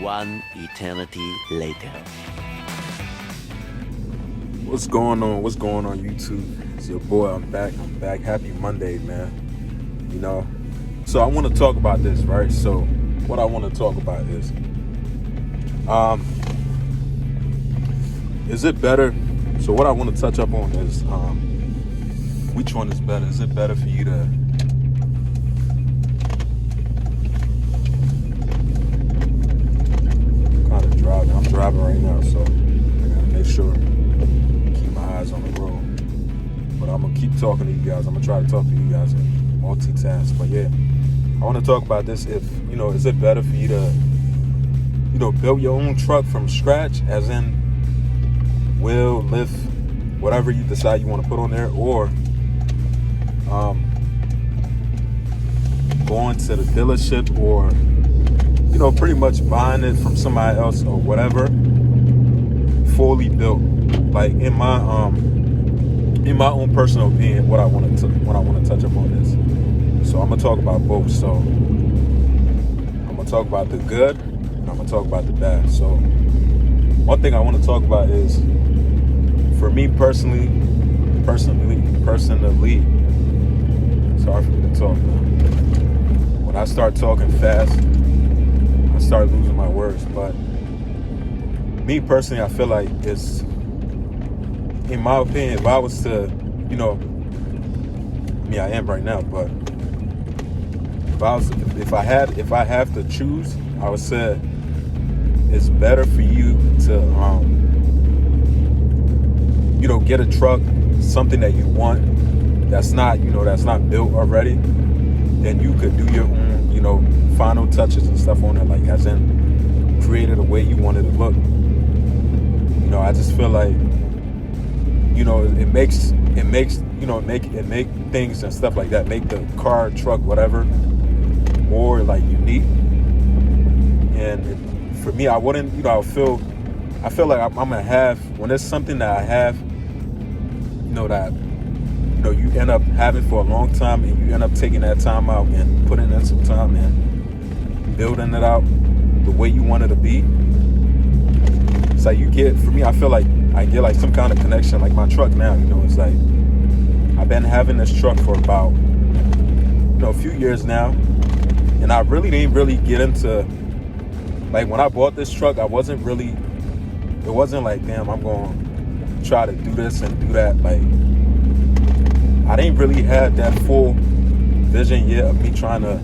One eternity later. What's going on? What's going on, YouTube? It's your boy. I'm back. Happy Monday, man. So I want to talk about this, right? So what I want to talk about is it better? So what I want to touch up on is which one is better? Is it better for you to kind of driving? I'm driving right now, so I gotta make sure keep my eyes on the road. But I'm gonna keep talking to you guys. I'm gonna try to talk to you guys and multitask. But yeah, I want to talk about this. Is it better for you to, build your own truck from scratch, as in wheel, lift, whatever you decide you want to put on there, or going to the dealership, or pretty much buying it from somebody else or whatever, fully built. Like in my own personal opinion, what I want to touch up on is, so I'm gonna talk about both. So I'm gonna talk about the good and I'm gonna talk about the bad. So one thing I want to talk about is, for me personally, sorry for me to talk, man. When I start talking fast, I start losing my words. But me personally, I feel like it's, in my opinion, if I was to, I am right now, but if I have to choose, I would say it's better for you to, get a truck, something that you want, that's not built already. Then you could do your own, final touches and stuff on it, like as in create it the way you want it to look. I just feel like, it make things and stuff like that, make the car, truck, whatever, more like unique. And for me, I wouldn't, I feel like I'm gonna have, when there's something that I have, that you end up having for a long time, and you end up taking that time out and putting in some time and building it out the way you want it to be. It's like for me, I feel like I get like some kind of connection. Like my truck now, it's like I've been having this truck for about a few years now, and I really didn't get into, like, when I bought this truck, it wasn't like, damn, I'm going to try to do this and do that. Like, I didn't really have that full vision yet of me trying to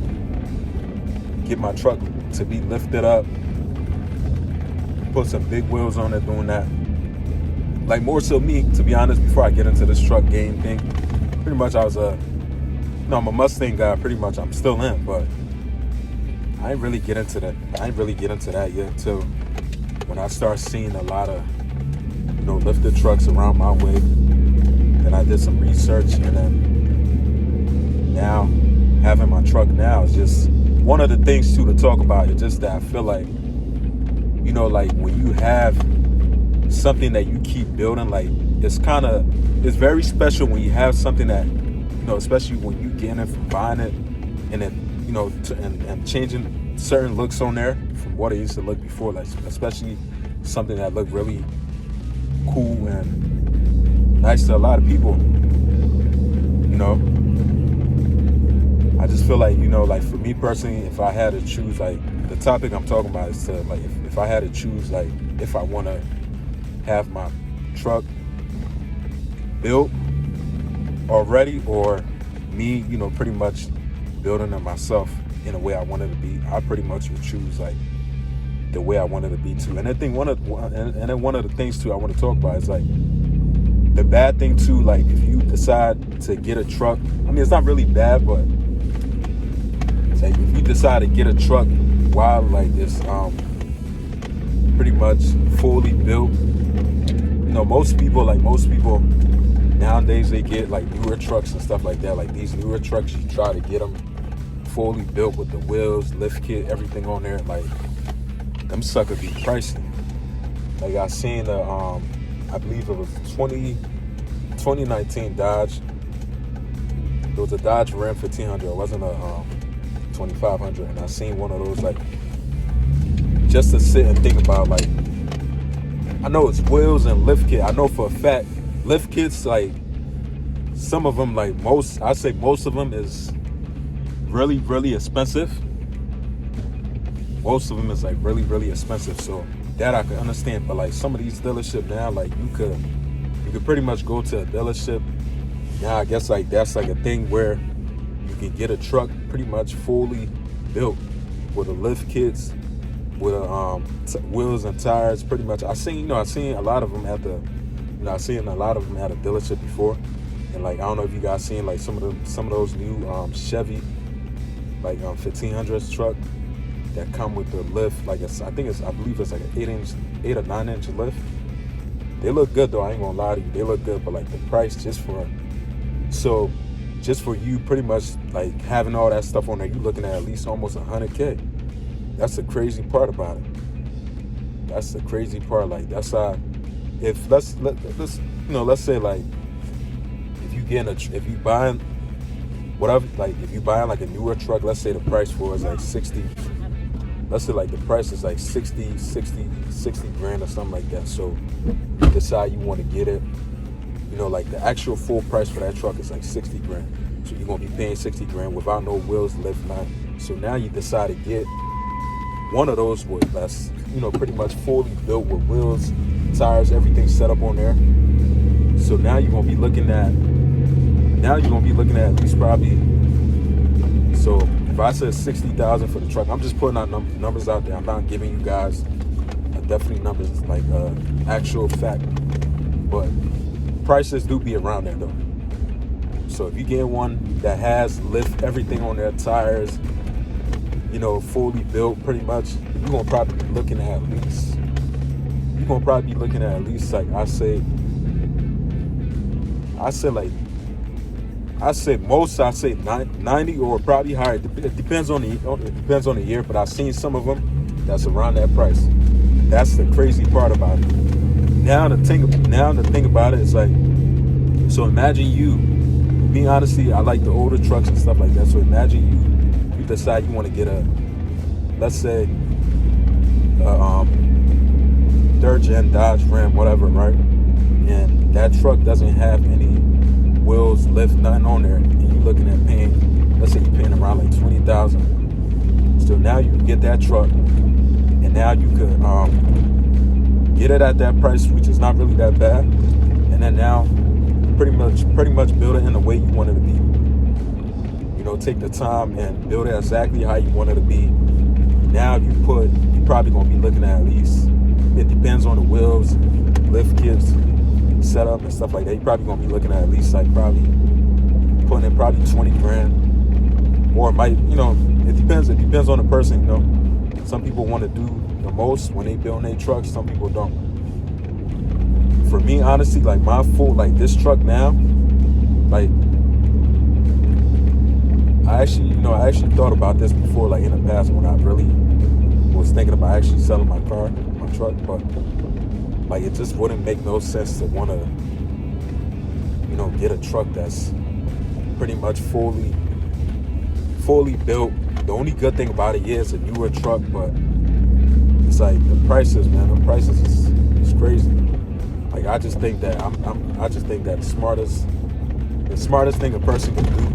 get my truck to be lifted up, put some big wheels on it, doing that. Like, more so me, to be honest, before I get into this truck game thing, pretty much I'm a Mustang guy, pretty much. I'm still in, but I didn't really get into that yet till when I start seeing a lot of, lifted trucks around my way. Then I did some research, and then now having my truck now is just one of the things too to talk about. It's just that I feel like, like when you have something that you keep building, like it's very special when you have something that, especially when you get it from buying it, and then, and changing certain looks on there from what it used to look before, like especially something that looked really cool and nice to a lot of people. I just feel like, like for me personally, if I had to choose, like the topic I'm talking about is to, like, if I had to choose, like if I want to have my truck built already, or me, pretty much building it myself in the way I wanted to be, I pretty much would choose like the way I wanted to be too. And then one of the things too I want to talk about is like the bad thing too. Like if you decide to get a truck, I mean, it's not really bad, but it's like if you decide to get a truck while like it's pretty much fully built, most people nowadays, they get like newer trucks and stuff like that. Like these newer trucks, you try to get them fully built with the wheels, lift kit, everything on there. Like them sucker be pricey. Like I seen I believe it was 2019 Dodge. It was a Dodge Ram 1500. It wasn't a 2500. And I seen one of those like just to sit and think about, like, I know it's wheels and lift kit. I know for a fact lift kits, like, some of them, like I say most of them is really, really expensive. Most of them is like really, really expensive. So that I can understand. But like some of these dealerships now, like you could pretty much go to a dealership. Now I guess like that's like a thing where you can get a truck pretty much fully built with a lift kits, with a wheels and tires. Pretty much, I seen a lot of them at a dealership before, and like I don't know if you guys seen like some of those new Chevy like 1500s truck that come with the lift. Like I believe it's like an 8 or 9 inch lift. They look good though. I ain't gonna lie to you, they look good. But like the price just for you pretty much like having all that stuff on there, you looking at least almost $100K. That's the crazy part about it. That's the crazy part. Like that's how, if let's say like if you buying whatever, like if you buying like a newer truck, let's say the price for is like 60. Let's say like the price is like 60 grand or something like that. So you decide you want to get it. Like the actual full price for that truck is like 60 grand. So you're gonna be paying 60 grand without no wheels, lift, nothing. So now you decide to get one of those that's pretty much fully built with wheels, tires, everything set up on there. So now you're gonna be looking at at least probably. So if I said 60,000 for the truck, I'm just putting out numbers out there. I'm not giving you guys definitely numbers like actual fact, but prices do be around there though. So if you get one that has lift, everything on their tires, fully built, pretty much, you're gonna probably be looking at least like I say most, I say 90 or probably higher. It depends on the year, but I've seen some of them that's around that price. That's the crazy part about it. Now the thing about it is like, so imagine you, me honestly, I like the older trucks and stuff like that. So imagine you decide you want to get let's say a 3rd gen Dodge Ram, whatever, right? And that truck doesn't have any wheels, lift, nothing on there, and you're looking at paying, let's say you're paying around like 20,000. So now you can get that truck, and now you could get it at that price, which is not really that bad, and then now pretty much build it in the way you want it to be. Take the time and build it exactly how you want it to be. Now you're probably gonna be looking at least, it depends on the wheels, lift kits, setup and stuff like that. You're probably gonna be looking at least like probably putting in probably 20 grand, or it might, it depends on the person. Some people want to do the most when they build their trucks, some people don't. For me, honestly, like my full, like this truck now, like I actually thought about this before, like in the past, when I really was thinking about actually selling my truck, but like it just wouldn't make no sense to want to, get a truck that's pretty much fully built. The only good thing about it is a newer truck, but it's like the prices, man. The prices is crazy. Like I just think that the smartest thing a person can do,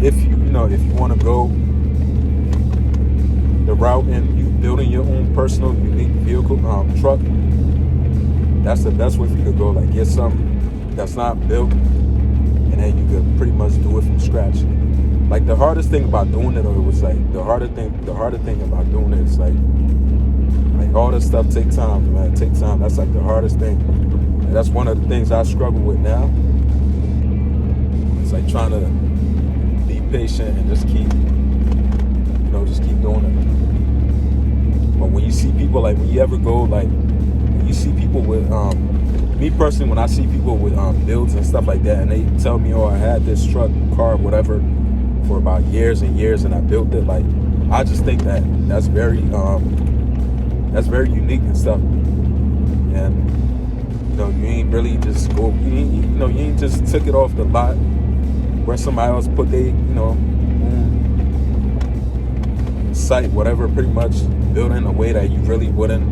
if you want to go the route and you building your own personal unique vehicle truck, that's the best way for you to go. Like get something that's not built, and then you could pretty much do it from scratch. Like the hardest thing about doing it, the harder thing about doing it is like all this stuff take time, man. Take time. That's like the hardest thing. And that's one of the things I struggle with now. It's like trying to be patient and just keep doing it. But when you see people, like when you ever go, like when you see people with me personally, when I see people with builds and stuff like that, and they tell me, I had this truck, car, whatever, for about years and years, and I built it, like I just think that's very unique and stuff. And you ain't really just you ain't just took it off the lot where somebody else put site, whatever, pretty much built in a way that you really wouldn't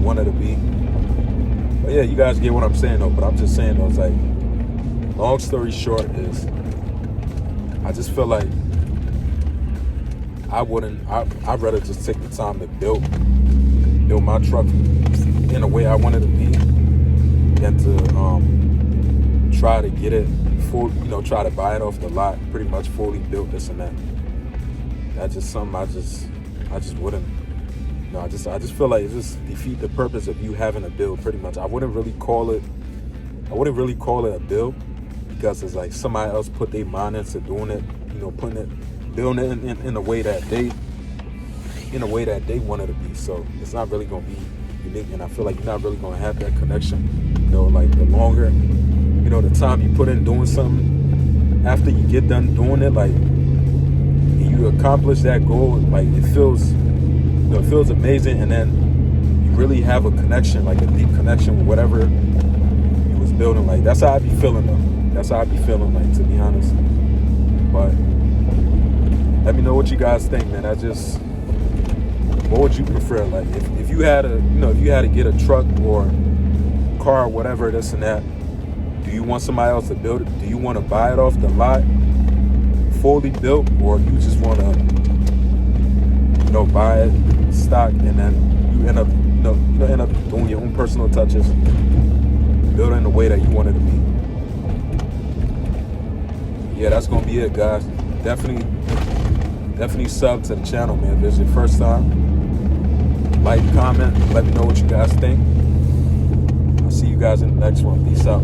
want it to be. But yeah, you guys get what I'm saying though. But I'm just saying though, it's like, long story short is, I just feel like I'd rather just take the time to build my truck in a way I want it to be than to try to get it full, try to buy it off the lot, pretty much fully built, this and that. That's just something I just wouldn't. I just feel like it just defeat the purpose of you having a build, pretty much. I wouldn't really call it a build, because it's like somebody else put their mind into doing it, building it in a way that they want it to be. So it's not really gonna be unique, and I feel like you're not really gonna have that connection. Like the longer, the time you put in doing something, after you get done doing it, like, and you accomplish that goal, like it feels amazing, and then you really have a connection, like a deep connection with whatever you was building. Like that's how I be feeling though. That's how I be feeling, like, to be honest. But let me know what you guys think, man. What would you prefer? Like if you had to get a truck or car or whatever, this and that, do you want somebody else to build it? Do you want to buy it off the lot fully built, or you just want to buy it stock, and then you end up doing your own personal touches, build it in the way that you want it to be? Yeah, that's gonna be it, guys. Definitely sub to the channel, man. If this is your first time, like, comment, let me know what you guys think. I'll see you guys in the next one. Peace out.